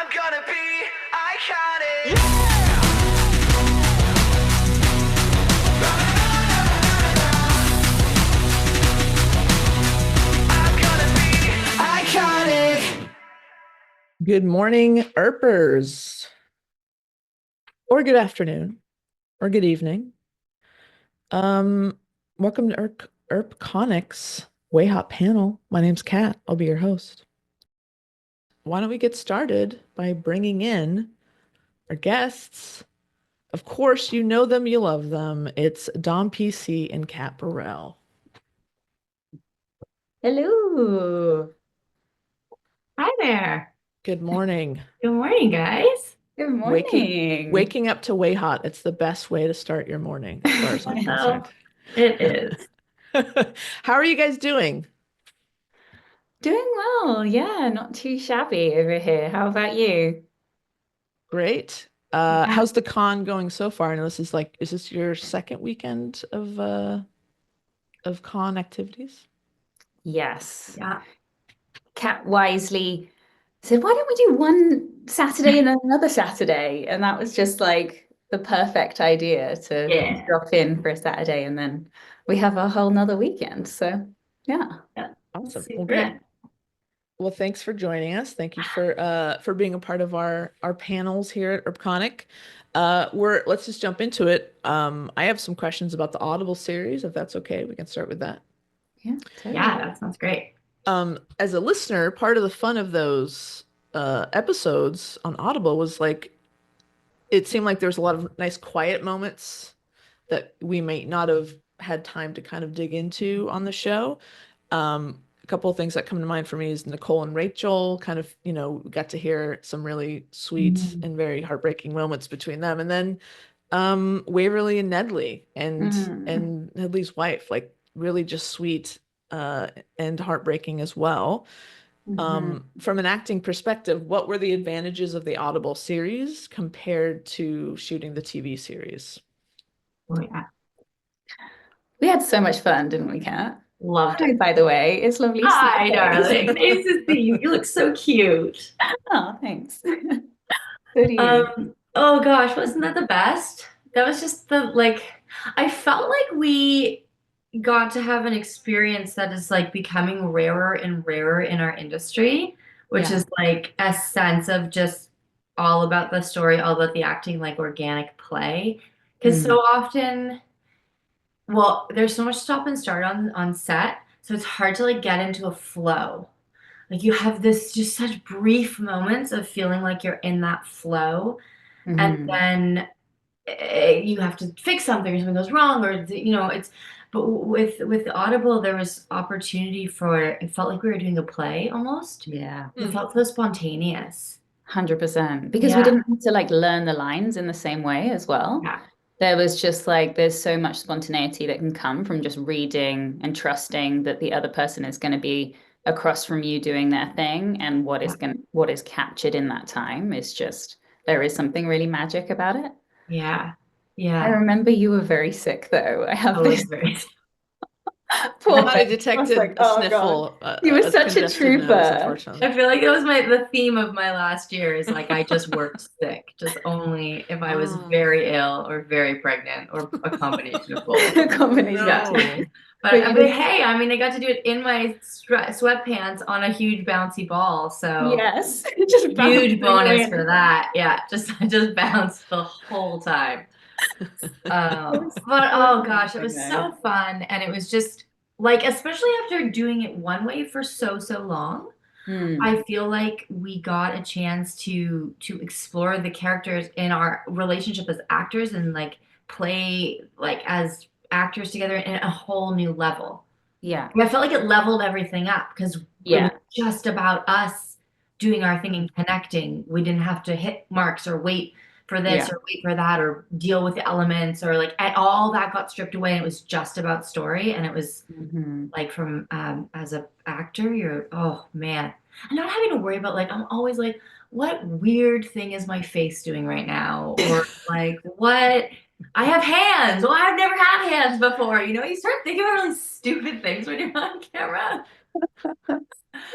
I'm gonna be iconic. I'm gonna be iconic. Good morning, Erpers, or good afternoon, or good evening. Welcome to EarpConic's Wayhaught panel. My name's Kat. I'll be your host. Why don't we get started by bringing in our guests? Of course, you know them, you love them. It's Dom PC and Kat Barrell. Hello. Hi there. Good morning. Good morning, guys. Good Waking morning. up to Wayhaught. It's the best way to start your morning, as far as I'm concerned. It is. How are you guys doing? Doing well. Yeah, not too shabby over here. How about you? Great. How's the con going so far? I know this is is this your second weekend of con activities? Yes. Yeah. Cat wisely said, why don't we do one Saturday and then another Saturday? And that was just like the perfect idea to Yeah. drop in for a Saturday and then we have a whole nother weekend. So yeah. Awesome. Super. Well, great. Well, thanks for joining us. Thank you for being a part of our panels here at EarpConic. Let's just jump into it. I have some questions about the Audible series, if that's okay. We can start with that. Yeah, totally. Yeah, that sounds great. As a listener, part of the fun of those episodes on Audible was it seemed like there was a lot of nice quiet moments that we might not have had time to kind of dig into on the show. A couple of things that come to mind for me is Nicole and Rachel kind of, got to hear some really sweet and very heartbreaking moments between them. And then Waverly and Nedley and Nedley's wife, like really just sweet and heartbreaking as well. From an acting perspective, what were the advantages of the Audible series compared to shooting the TV series? Oh, yeah. We had so much fun, didn't we, Kat? Loved Hi, it. by the way. It's lovely to see Hi, you. darling. Nice to see you. You look so cute. Oh, thanks. So do you. Oh gosh, wasn't that the best? That was just I felt like we got to have an experience that is like becoming rarer and rarer in our industry, which Yeah. is like a sense of just all about the story, all about the acting, like organic play. Because so often, well, there's so much stop and start on set, so it's hard to like get into a flow. Like you have this just such brief moments of feeling like you're in that flow, and then you have to fix something or something goes wrong, or it's. But with Audible, there was opportunity for it felt like we were doing a play almost. Yeah. It felt so spontaneous. 100%. Because we Yeah. didn't have to like learn the lines in the same way as well. Yeah. There was just like there's so much spontaneity that can come from just reading and trusting that the other person is going to be across from you doing their thing, and what is captured in that time is just there is something really magic about it. Yeah. I Yeah. remember you were very sick though. I have I was this very. poor I thing. detected like, a oh, sniffle. You were such a congested nose, trooper. unfortunately. I feel like it was the theme of my last year is like I just worked sick, just only if I was very ill or very pregnant or a combination of both. A combination. No. But hey, I mean, I got to do it in my sweatpants on a huge bouncy ball, so Yes, just huge bouncing bonus away. for that. Yeah, I just bounced the whole time. But oh gosh, it was so fun, and it was just like, especially after doing it one way for so long, I feel like we got a chance to explore the characters in our relationship as actors and like play like as actors together in a whole new level. Yeah. And I felt like it leveled everything up because it was just about us doing our thing and connecting. We didn't have to hit marks or wait for this or wait for that or deal with the elements or like all that got stripped away, and it was just about story. And it was like from as an actor, you're oh man, and not having to worry about like I'm always like, what weird thing is my face doing right now, or like what I have hands. Well, I've never had hands before. You start thinking about really stupid things when you're on camera.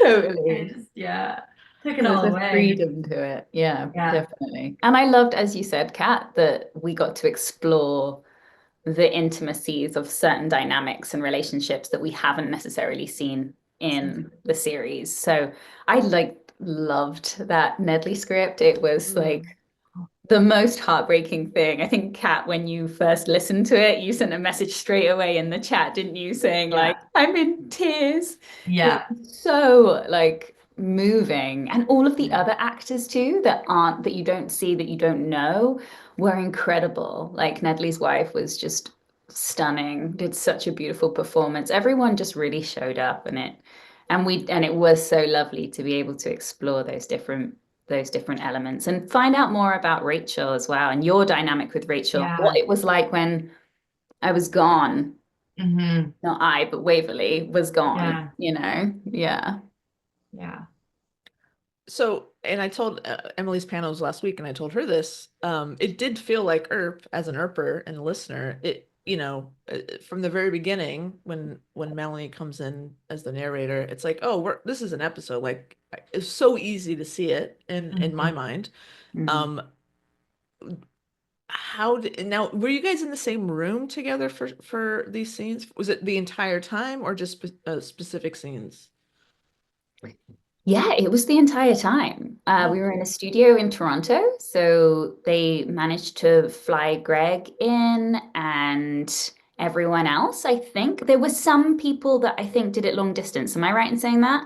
Totally. Yeah. Took it There's all a away. freedom to it. Yeah, Yeah. definitely. And I loved, as you said, Kat, that we got to explore the intimacies of certain dynamics and relationships that we haven't necessarily seen in the series. So I loved that Nedley script. It was like the most heartbreaking thing. I think, Kat, when you first listened to it, you sent a message straight away in the chat, didn't you? Saying like, I'm in tears. Yeah. It was so like moving. And all of the other actors too that you don't see, that you don't know, were incredible. Like Nedley's wife was just stunning, did such a beautiful performance. Everyone just really showed up and it was so lovely to be able to explore those different elements and find out more about Rachel as well, and your dynamic with Rachel, Yeah. what it was like when I was gone. Mm-hmm. Not I, but Waverly was gone, Yeah. Yeah. Yeah. So, and I told Emily's panels last week, and I told her this. It did feel like as an Earper and listener, from the very beginning when Melanie comes in as the narrator, it's like, oh, this is an episode. Like, it's so easy to see it in my mind. Mhm. Now, were you guys in the same room together for these scenes? Was it the entire time or just specific scenes? Yeah, it was the entire time. We were in a studio in Toronto, so they managed to fly Greg in and everyone else. I think there were some people that I think did it long distance. Am I right in saying that?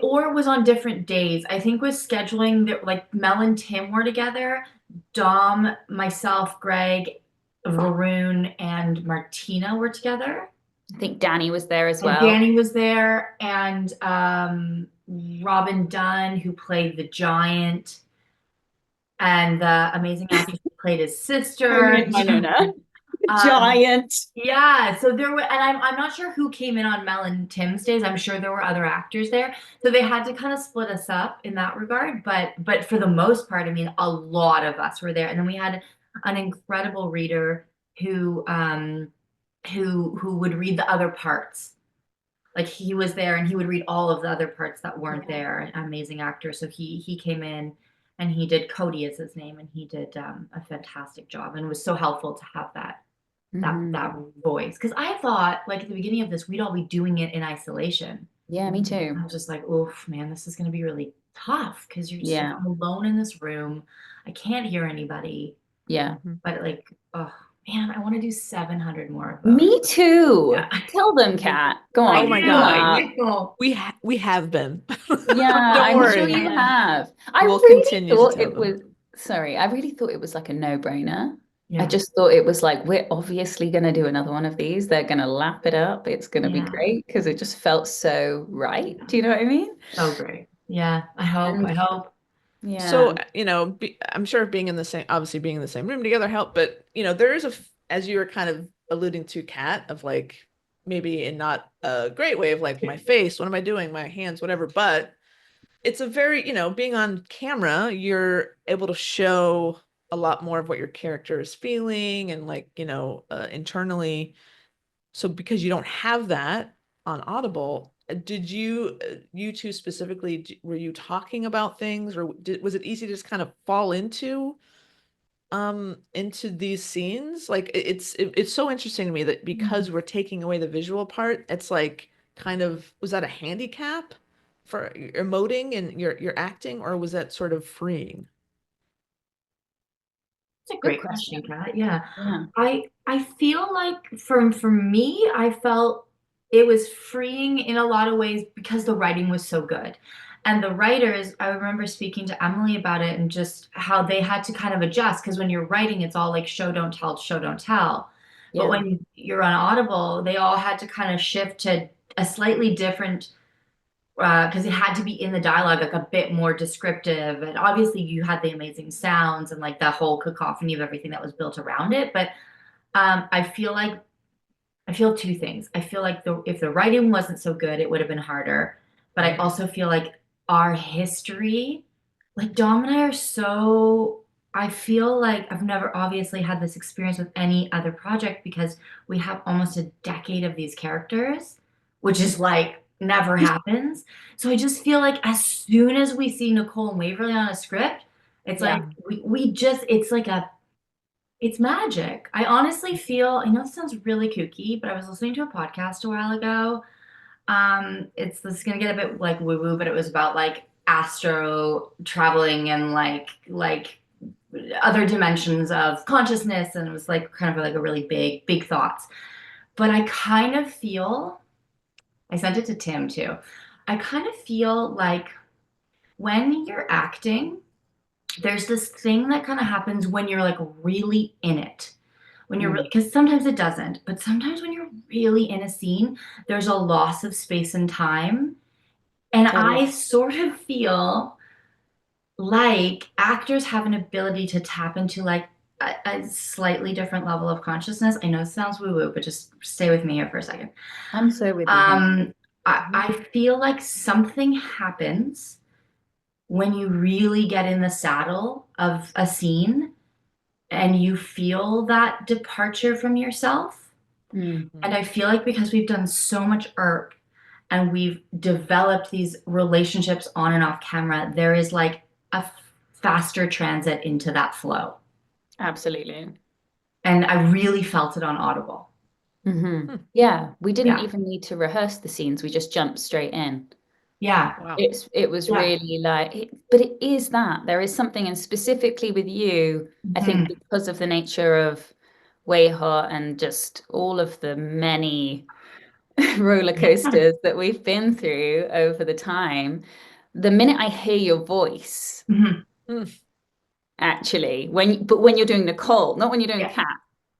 Or it was on different days. I think with scheduling that, like Mel and Tim were together, Dom, myself, Greg, Varun, and Martina were together. I think Danny was there as And well. Danny was there, and Robin Dunn, who played the giant, and the amazing actress who played his sister. Giant. Yeah, so there were, and I'm not sure who came in on Mel and Tim's days. I'm sure there were other actors there, so they had to kind of split us up in that regard. But for the most part, I mean, a lot of us were there, and then we had an incredible reader who would read the other parts. Like he was there, and he would read all of the other parts that weren't there. An amazing actor, so he came in, and he did Cody is his name, and he did a fantastic job, and it was so helpful to have that voice, because I thought, like, at the beginning of this, we'd all be doing it in isolation. Yeah, me too. I was just like, oof, man, this is going to be really tough because you're just Yeah. alone in this room. I can't hear anybody. Yeah. But like, oh man, I want to do 700 more of those. Me too. Yeah. Tell them, Kat. Go on. Oh my God. God. We have been. Yeah, Don't I'm worry. sure you have. We'll continue to tell them. I really thought it was like a no-brainer. I Yeah. just thought it was like, we're obviously going to do another one of these. They're going to lap it up. It's going to be Yeah. great because it just felt so right. Do you know what I mean? So great. Yeah. I hope. Yeah. So, I'm sure being in the same room together helped, but there is as you were kind of alluding to, Kat, of like, maybe in not a great way of like my face, what am I doing? My hands, whatever. But it's a very, being on camera, you're able to show a lot more of what your character is feeling and like, internally. So because you don't have that on Audible, did you two specifically, were you talking about things, or was it easy to just kind of fall into these scenes? Like it's so interesting to me that because we're taking away the visual part, it's like kind of, was that a handicap for emoting and your acting, or was that sort of freeing? It's a great question, Kat. Yeah. Yeah. I feel like for me, I felt it was freeing in a lot of ways because the writing was so good. And the writers, I remember speaking to Emily about it and just how they had to kind of adjust, because when you're writing, it's all like show, don't tell, show, don't tell. But Yeah. when you're on Audible, they all had to kind of shift to a slightly different, because it had to be in the dialogue, like a bit more descriptive. And obviously you had the amazing sounds and like the whole cacophony of everything that was built around it. But I feel two things. I feel like if the writing wasn't so good, it would have been harder. But I also feel like our history, like Dom and I are so, I feel like I've never obviously had this experience with any other project because we have almost a decade of these characters, which is like never happens. So I just feel like as soon as we see Nicole and Waverly on a script, it's Yeah. like we just, it's like it's magic. I honestly feel, I know it sounds really kooky, but I was listening to a podcast a while ago. This is gonna get a bit like woo woo, but it was about like astro traveling and like other dimensions of consciousness, and it was like kind of like a really big thoughts. But I kind of feel, I sent it to Tim too. I kind of feel like when you're acting, there's this thing that kind of happens when you're like really in it. When you're really, because sometimes it doesn't, but sometimes when you're really in a scene, there's a loss of space and time. And Totally. I sort of feel like actors have an ability to tap into like a slightly different level of consciousness. I know it sounds woo-woo, but just stay with me here for a second. I'm so with you. I feel like something happens when you really get in the saddle of a scene and you feel that departure from yourself. Mm. And I feel like because we've done so much ERP and we've developed these relationships on and off camera, there is like a faster transit into that flow. Absolutely. And I really felt it on Audible. Yeah, we didn't Yeah. even need to rehearse the scenes. We just jumped straight in. Yeah. Wow. It was Yeah. really like, but it is that there is something, and specifically with you, I think because of the nature of Wayhaught and just all of the many roller coasters that we've been through over the time, the minute I hear your voice, actually, when you're doing Nicole, not when you're doing Kat,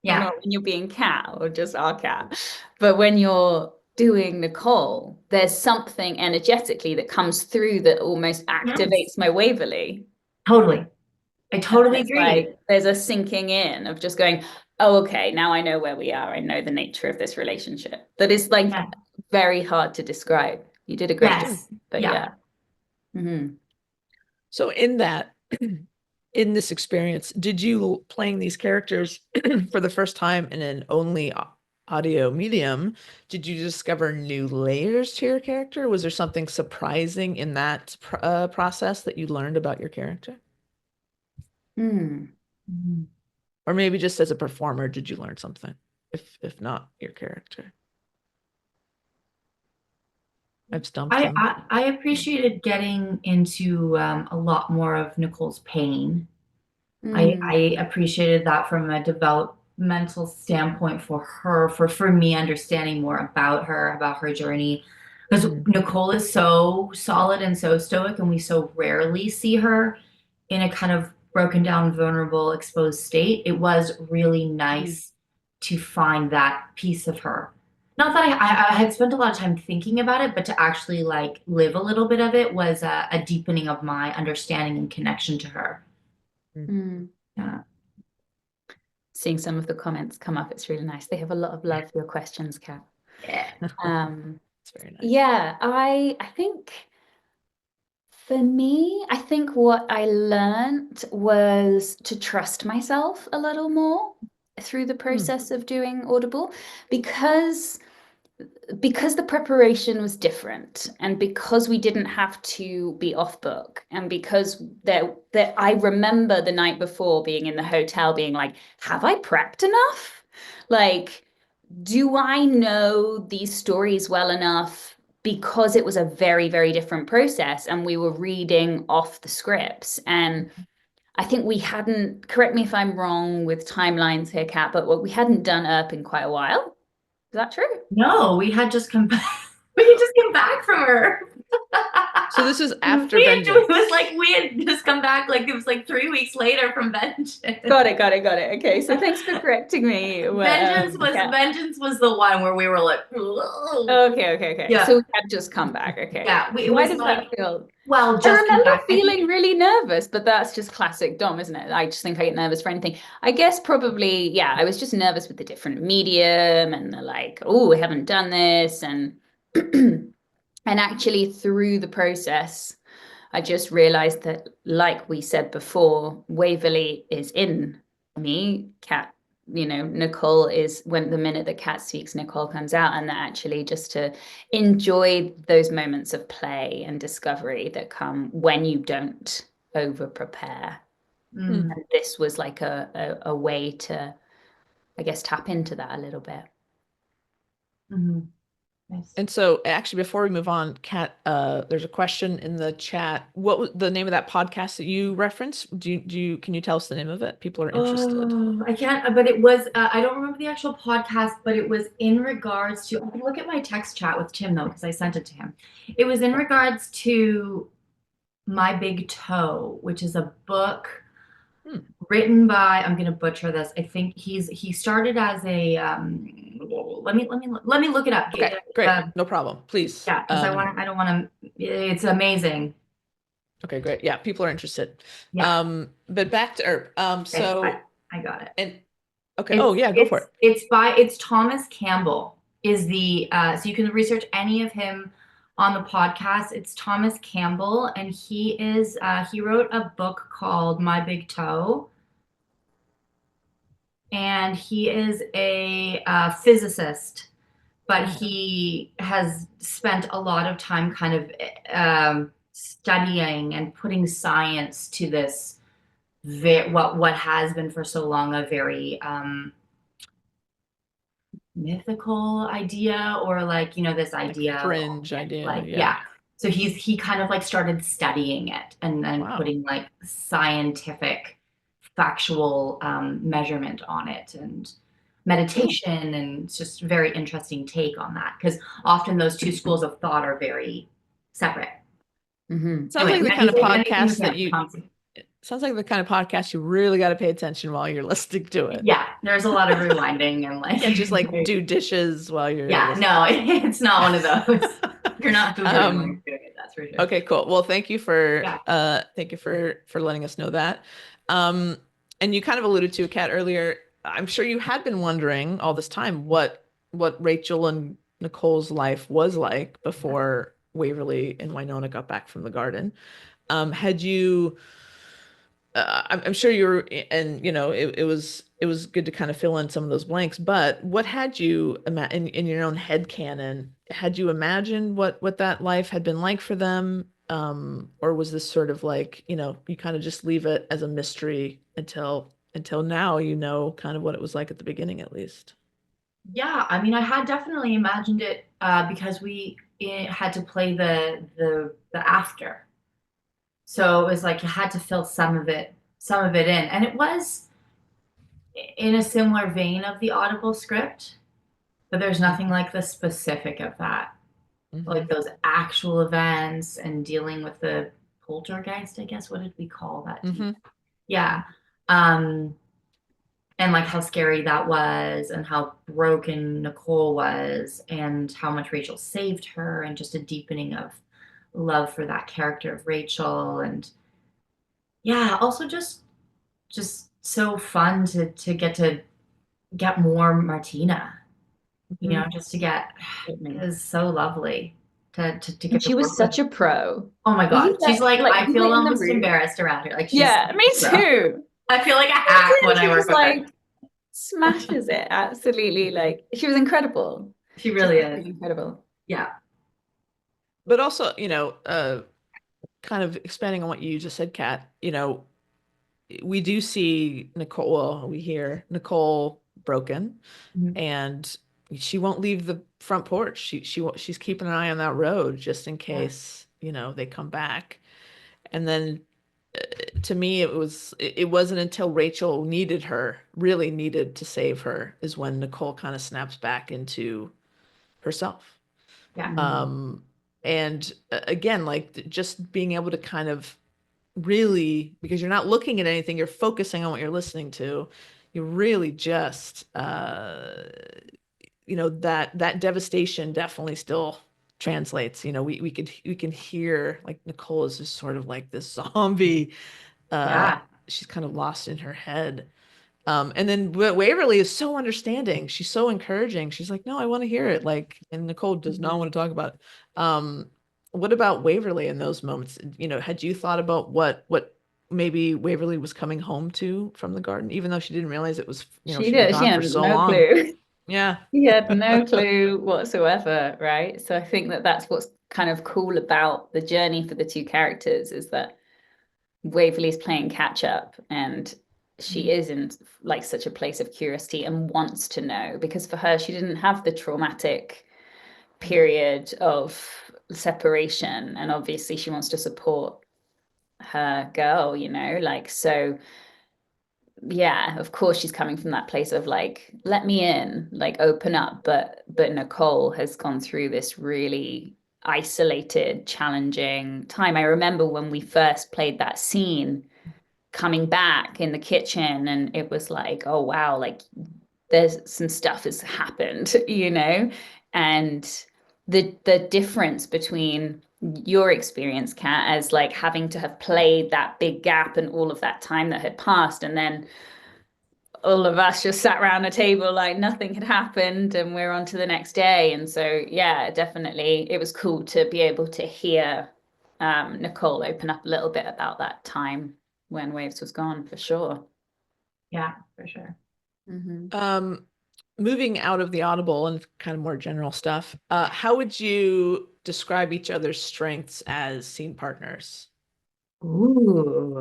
not when you're being Kat or just our Kat, but when you're doing Nicole, there's something energetically that comes through that almost activates my Waverly. Totally. I totally It's agree. like there's a sinking in of just going, oh, okay, now I know where we are. I know the nature of this relationship. That is like very hard to describe. You did a great job, but yeah. So in that, in this experience, did you playing these characters for the first time in an only audio medium, did you discover new layers to your character? Was there something surprising in that process that you learned about your character? Or maybe just as a performer, did you learn something, if not your character? I've stumped him. I appreciated getting into a lot more of Nicole's pain. I appreciated that from a developmental standpoint for her, for me understanding more about her journey. Because Nicole is so solid and so stoic, and we so rarely see her in a kind of broken down, vulnerable, exposed state. It was really nice to find that piece of her. Not that I had spent a lot of time thinking about it, but to actually like live a little bit of it was a deepening of my understanding and connection to her. Yeah. Seeing some of the comments come up, it's really nice. They have a lot of love for your questions, Kat. Yeah. It's very nice. Yeah, I think for me, I think what I learned was to trust myself a little more through the process of doing Audible, because the preparation was different, and because we didn't have to be off book, and because there I remember the night before being in the hotel being like, have I prepped enough? Like, do I know these stories well enough? Because it was a very, very different process, and we were reading off the scripts. And I think we hadn't, correct me if I'm wrong with timelines here, Kat, but we hadn't done ERP in quite a while. Is that true? No, we had just come back. We had just come back from her. So this is after Vengeance. Vengeance. It was like we had just come back, like it was like 3 weeks later from Vengeance. Got it. Okay, so thanks for correcting me. Vengeance was the one where we were like, okay. Yeah. So we had just come back. Okay. Yeah. Why does that feel? Well, I just come remember back. feeling really nervous, but that's just classic Dom, isn't it? I just think I get nervous for anything. I guess probably, yeah, I was just nervous with the different medium and the like, oh, we haven't done this. And and actually through the process, I just realized that, like we said before, Waverly is in me, Kat Nicole is, when the minute that Kat speaks, Nicole comes out, and that actually just to enjoy those moments of play and discovery that come when you don't over prepare. Mm. And this was like a way to, I guess, tap into that a little bit. Mhm. Nice. And so actually before we move on, Kat, there's a question in the chat. What was the name of that podcast that you referenced? Can you tell us the name of it? People are interested. Oh, I can't, but it was, I don't remember the actual podcast, but it was in regards to, I can look at my text chat with Tim though, because I sent it to him. It was in regards to My Big Toe, which is a book written by, I'm gonna butcher this. I think he started as a let me look it up. Okay, great. No problem. Please. Yeah, because I don't want to, it's amazing. Okay, great. Yeah, people are interested. Yeah. But back to Earp. So I got it. and okay. Oh yeah, go for it. It's Thomas Campbell is the so you can research any of him on the podcast. It's Thomas Campbell, and he wrote a book called My Big Toe, and he is a physicist, but he has spent a lot of time kind of studying and putting science to this what has been for so long a very mythical idea, or like, this idea, fringe idea, like, yeah. So he kind of like started studying it and then Wow. putting like scientific factual measurement on it and meditation, and it's just a very interesting take on that, because often those two schools of thought are very separate. Sounds Anyway, like the kind of podcast that you sounds like the kind of podcast you really got to pay attention while you're listening to it. Yeah, there's a lot of rewinding and like, And just like do dishes while you're listening. No, it's not one of those. You're not Googling when you're doing it, that's for sure. Okay, cool. Well, thank you for letting us know that. And you kind of alluded to, Kat, earlier. I'm sure you had been wondering all this time what Rachel and Nicole's life was like before Waverly and Winona got back from the garden. Had you? I'm sure you were, and it was good to kind of fill in some of those blanks. But what had you in your own head canon? Had you imagined what that life had been like for them, or was this sort of like, you kind of just leave it as a mystery until now, kind of what it was like at the beginning, at least? Yeah, I mean, I had definitely imagined it because we had to play the after. So it was like you had to fill some of it in. And it was in a similar vein of the Audible script, but there's nothing like the specific of that. Like those actual events and dealing with the poltergeist, I guess. What did we call that? Yeah. And like how scary that was, and how broken Nicole was, and how much Rachel saved her, and just a deepening of love for that character of Rachel. And yeah, also just so fun to get more Martina, just to get, it was so lovely to get. And she was such a pro. Oh my God. She's like I feel almost embarrassed around her. Like, she's me too. I feel like a hack when I work with her. Smashes it. Absolutely. Like, she was incredible. She really is incredible. Yeah. But also, kind of expanding on what you just said, Kat, we do see Nicole, well, we hear Nicole broken, and she won't leave the front porch. She's keeping an eye on that road just in case, they come back. And then to me, it wasn't until Rachel really needed to save her, is when Nicole kind of snaps back into herself. Yeah. And again, like just being able to kind of really, because you're not looking at anything, you're focusing on what you're listening to. You really just, that devastation definitely still translates. We can hear, like, Nicole is just sort of like this zombie. She's kind of lost in her head. And then Waverly is so understanding. She's so encouraging. She's like, no, I want to hear it. Like, and Nicole does not want to talk about it. What about Waverly in those moments? Had you thought about what maybe Waverly was coming home to from the garden, even though she didn't realize it was, She she'd been did. She gone for had so no long. clue. Yeah. He had no clue whatsoever, right? So I think that that's what's kind of cool about the journey for the two characters is that Waverly's playing catch up and she is in like such a place of curiosity and wants to know because for her, she didn't have the traumatic period of separation. And obviously, she wants to support her girl, like so yeah, of course she's coming from that place of like, let me in, like open up. But Nicole has gone through this really isolated, challenging time. I remember when we first played that scene coming back in the kitchen, and it was like, oh wow, like there's some stuff has happened, and the difference between your experience, Kat, as like having to have played that big gap and all of that time that had passed, and then all of us just sat around a table like nothing had happened and we're on to the next day. And so, yeah, definitely it was cool to be able to hear Nicole open up a little bit about that time when Waves was gone, for sure. Yeah, for sure. Mm-hmm. Moving out of the Audible and kind of more general stuff, how would you describe each other's strengths as scene partners? Ooh.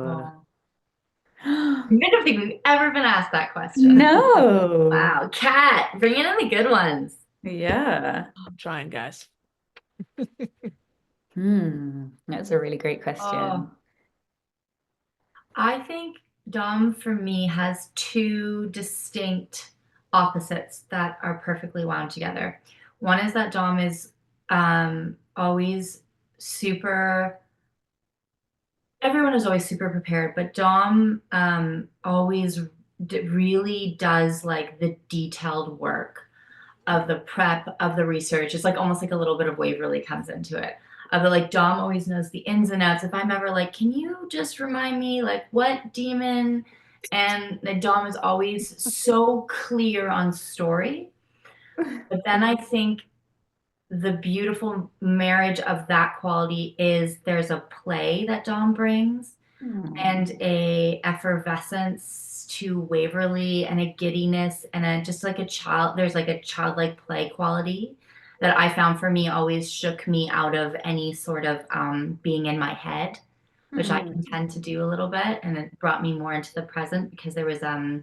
I don't think we've ever been asked that question. No. Wow, Kat, bring in the good ones. Yeah. I'm trying, guys. That's a really great question. I think Dom for me has two distinct opposites that are perfectly wound together. One is that Dom is always super, everyone is always super prepared, but Dom always really does like the detailed work of the prep, of the research. It's like almost like a little bit of Waverly comes into it. Of the like Dom always knows the ins and outs. If I'm ever like, can you just remind me like what demon? And the Dom is always so clear on story. But then I think the beautiful marriage of that quality is there's a play that Dom brings and a effervescence to Waverly and a giddiness and just like a child, there's like a childlike play quality that I found for me always shook me out of any sort of being in my head, which I can tend to do a little bit, and it brought me more into the present because there was a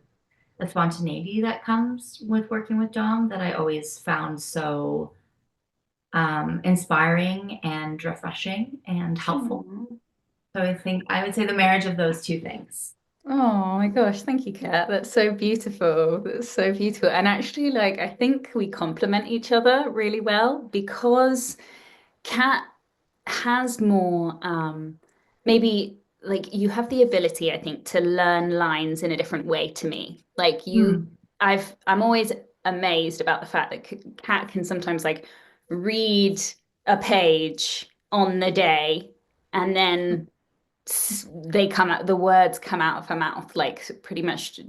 spontaneity that comes with working with Dom that I always found so inspiring and refreshing and helpful. So I think I would say the marriage of those two things. Oh my gosh, thank you, Kat. That's so beautiful. That's so beautiful. And actually, like, I think we complement each other really well because Kat has more, maybe like you have the ability, I think, to learn lines in a different way to me. Like I'm always amazed about the fact that Kat can sometimes like read a page on the day and then they come out, the words come out of her mouth like pretty much,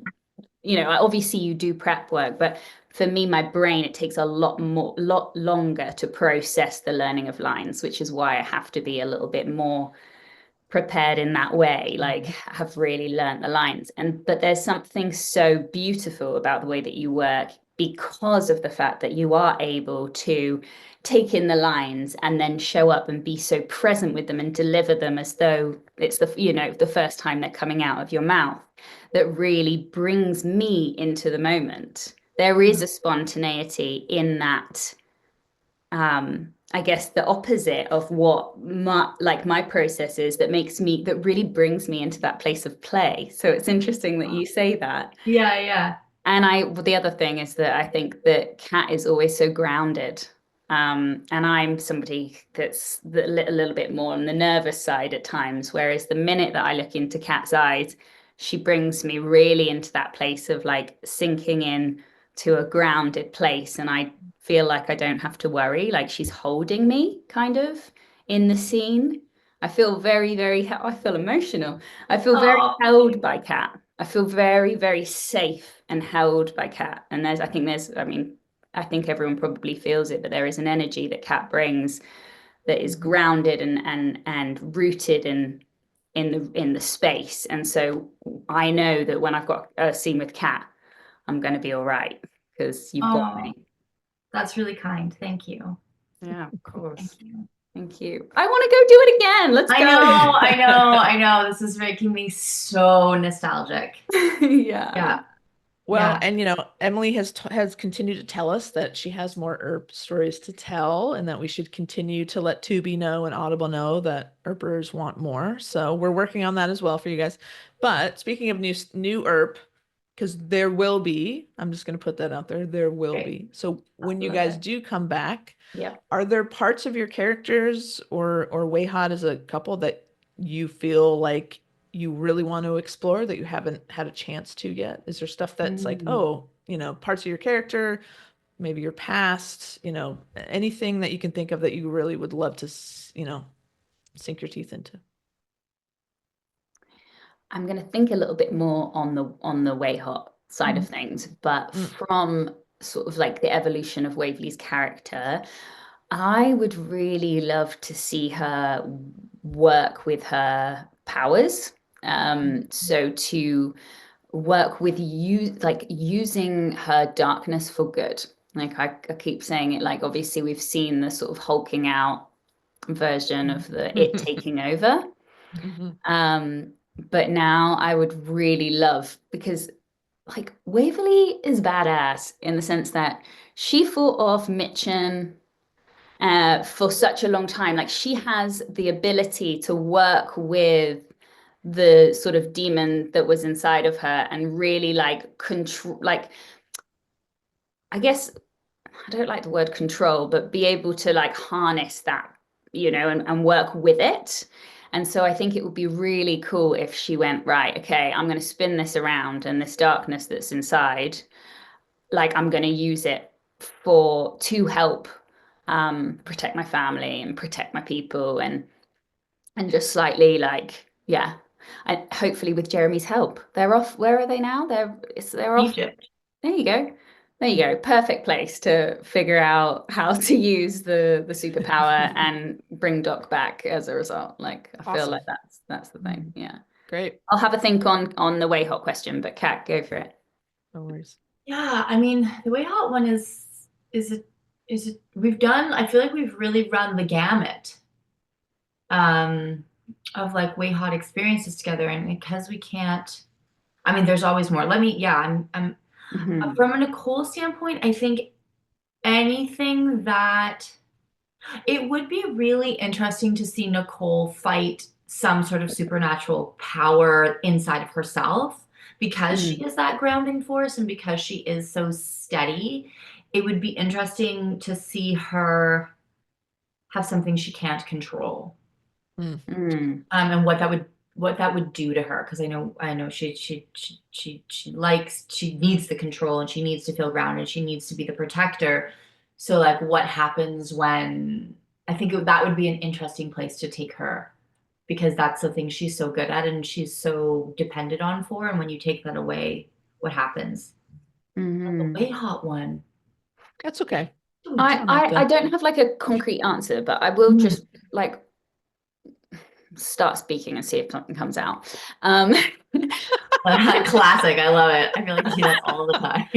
obviously you do prep work, but for me, my brain, it takes a lot longer to process the learning of lines, which is why I have to be a little bit more prepared in that way, like have really learned the lines. But there's something so beautiful about the way that you work because of the fact that you are able to take in the lines and then show up and be so present with them and deliver them as though it's the first time they're coming out of your mouth, that really brings me into the moment. There is a spontaneity in that. I guess the opposite of what my process is that really brings me into that place of play. So it's interesting that you say that. Yeah. And the other thing is that I think that Kat is always so grounded. And I'm somebody that's a little bit more on the nervous side at times. Whereas the minute that I look into Kat's eyes, she brings me really into that place of like sinking in to a grounded place. And I feel like I don't have to worry, like she's holding me kind of in the scene. I feel I feel emotional. I feel very held by Kat. I feel very, very safe and held by Kat. And I think everyone probably feels it, but there is an energy that Kat brings that is grounded and rooted in the space. And so I know that when I've got a scene with Kat, I'm going to be all right because you've got me. That's really kind. Thank you. Yeah, of course. Thank you. Thank you. I want to go do it again. Let's go. I know. This is making me so nostalgic. Yeah. Yeah. Well, Yeah. and Emily has continued to tell us that she has more Earp stories to tell, and that we should continue to let Tubi know and Audible know that Earpers want more. So we're working on that as well for you guys. But speaking of new Earp, because there will be, I'm just going to put that out there will Great. be. So when you love guys it. do come back, Yep. are there parts of your characters or Wayhaught as a couple that you feel like you really want to explore that you haven't had a chance to yet? Is there stuff that's like, oh, parts of your character, maybe your past, anything that you can think of that you really would love to, sink your teeth into? I'm going to think a little bit more on the Wayhaught side of things, but from sort of like the evolution of Waverly's character, I would really love to see her work with her powers. So to work with you, like using her darkness for good. Like I keep saying it, like obviously we've seen the sort of hulking out version of the it taking over. But now I would really love, because like Waverly is badass in the sense that she fought off Mitchin for such a long time. Like she has the ability to work with the sort of demon that was inside of her and really like control, like I guess I don't like the word control, but be able to like harness that, and work with it. And so I think it would be really cool if she went, right, okay, I'm going to spin this around, and this darkness that's inside, like I'm going to use it to help protect my family and protect my people, and just slightly like, yeah. And hopefully with Jeremy's help. They're off. Where are they now? They're off. Egypt. There you go. There you go. Perfect place to figure out how to use the superpower and bring Doc back as a result. Like I feel Awesome. like that's the thing. Yeah. Great. I'll have a think on the Wayhaught question, but Kat, go for it. No worries. Yeah, I mean, the Wayhaught one is it we've done, I feel like we've really run the gamut of like Wayhaught experiences together, and because we can't, I mean, there's always more. I'm from a Nicole standpoint, I think anything that it would be really interesting to see Nicole fight some sort of supernatural power inside of herself, because she is that grounding force and because she is so steady. It would be interesting to see her have something she can't control, and what that would do to her, because I know she needs the control, and she needs to feel grounded, she needs to be the protector. So like what happens when, I think that would be an interesting place to take her, because that's the thing she's so good at and she's so dependent on for, and when you take that away, what happens? The Wayhaught one. That's okay. I don't have like a concrete answer, but I will just like start speaking and see if something comes out. Classic. I love it. I feel like you do that all the time.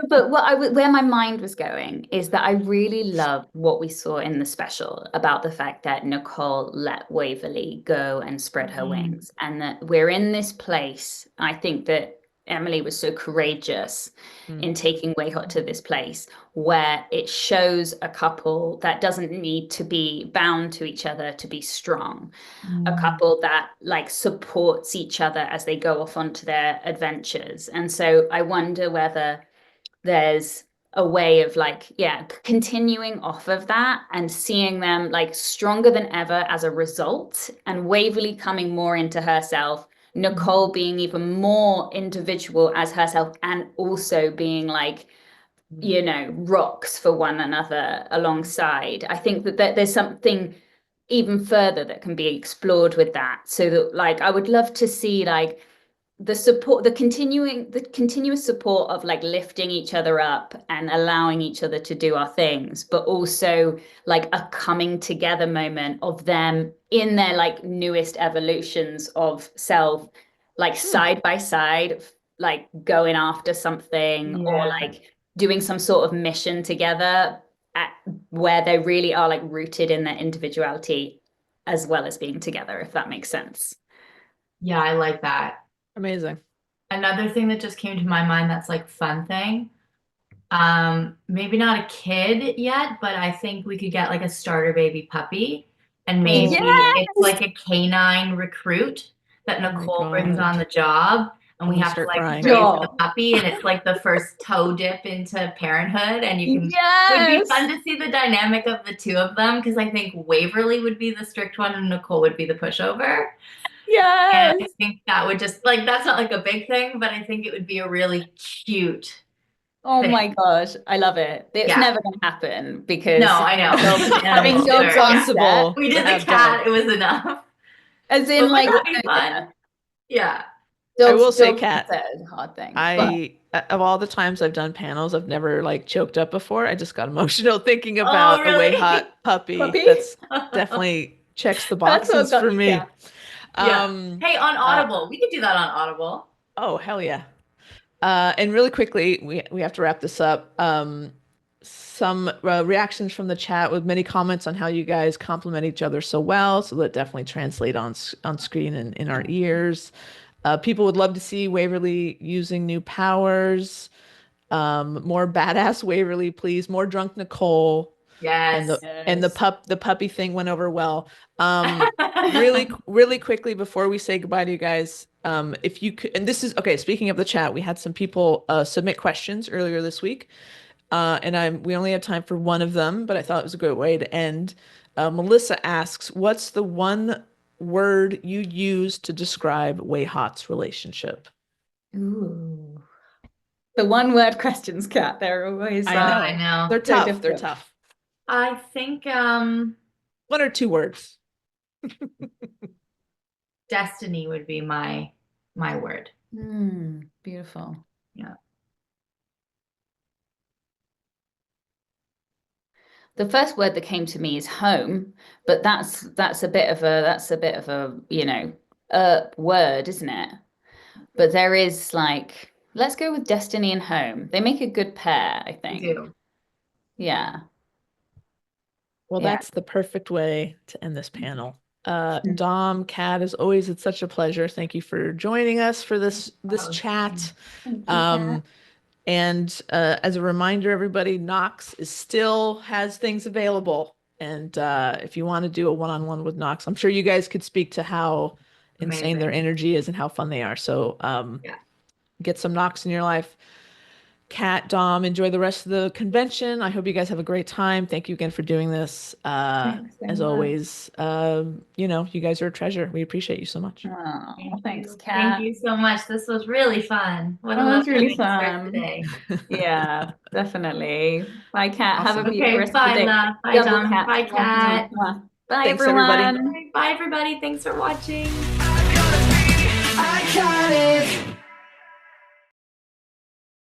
But where my mind was going is that I really loved what we saw in the special about the fact that Nicole let Waverly go and spread her wings, and that we're in this place. I think that Emily was so courageous in taking Wayhaught to this place where it shows a couple that doesn't need to be bound to each other to be strong, a couple that like supports each other as they go off onto their adventures. And so I wonder whether there's a way of like, yeah, continuing off of that and seeing them like stronger than ever as a result, and Waverly coming more into herself, Nicole being even more individual as herself, and also being like, rocks for one another alongside. I think that there's something even further that can be explored with that. So that like I would love to see like the support, the continuous support of like lifting each other up and allowing each other to do our things, but also like a coming together moment of them in their like newest evolutions of self, like side by side, like going after something or Yeah. like doing some sort of mission together at where they really are like rooted in their individuality as well as being together, if that makes sense. Yeah, I like that. Amazing. Another thing that just came to my mind that's like fun thing. Maybe not a kid yet, but I think we could get like a starter baby puppy, and maybe it's Yes. like a canine recruit that Oh my Nicole brings God. on the job, and I'm we gonna have to start like crying. raise Stop. the puppy, and it's like the first toe dip into parenthood, and you can. It would be Yes. fun to see the dynamic of the two of them because I think Waverly would be the strict one and Nicole would be the pushover. And Yes. I think that would just like that's not like a big thing, but I think it would be a really cute Oh thing. my gosh, I love it. It's Yeah. never going to happen because No, I know. having Animals dogs are- on yeah. set, Impossible We to did the have cat, dogs. it was enough. as in But like wouldn't that be fun? Yeah. I will say, dogs on Kat, set is a hard thing. But I of all the times I've done panels, I've never like choked up before. I just got emotional thinking Oh, about a really? Wayhaught puppy. puppy, That's definitely checks the that's what boxes got for you, me. Kat. Yeah. Um, Hey, on uh, Audible. We could do that on Audible. oh hell yeah. And really quickly, we have to wrap this up. Some reactions from the chat with many comments on how you guys complement each other so well. So that definitely translate on screen and in our ears. People would love to see Waverly using new powers. More badass Waverly, please. More drunk Nicole. And Yes. Yes. the puppy thing went over well. Really quickly before we say goodbye to you guys, if you could, and this is okay. Speaking of the chat, we had some people submit questions earlier this week, and we only had time for one of them, but I thought it was a good way to end. Melissa asks, "What's the one word you use to describe Wayhaught's relationship?" Ooh. The one word questions, Kat. They're always I know. They're so tough. They're difficult. tough. I think One or two words. destiny would be my word. Beautiful. Yeah. The first word that came to me is home, but that's a bit of a word, isn't it? But there is like, let's go with destiny and home. They make a good pair, I We think. do. Yeah. Well, Yeah. that's the perfect way to end this panel. Mhm. Dom, Kat, as always, it's such a pleasure. Thank you for joining us for this Oh, chat. Thank you, Kat. And as a reminder, everybody, Knox still has things available. And if you want to do a one-on-one with Knox, I'm sure you guys could speak to how insane their Amazing. energy is and how fun they are. So Yeah. get some Knox in your life. Kat, Dom, enjoy the rest of the convention. I hope you guys have a great time. Thank you again for doing this. Thanks so As much. always, you guys are a treasure. We appreciate you so much. Oh, thanks, Thank Kat. you so much. This was really fun. What a That was lovely really way to start fun. today. Yeah, definitely. Bye, Kat. Have a Awesome. beautiful Okay, rest of the bye, day. love. Bye, Double Dom. Kat. Bye, Mwah, mwah, Kat. mwah. Bye, Thanks, everybody. everyone. Bye, everybody. Thanks for watching.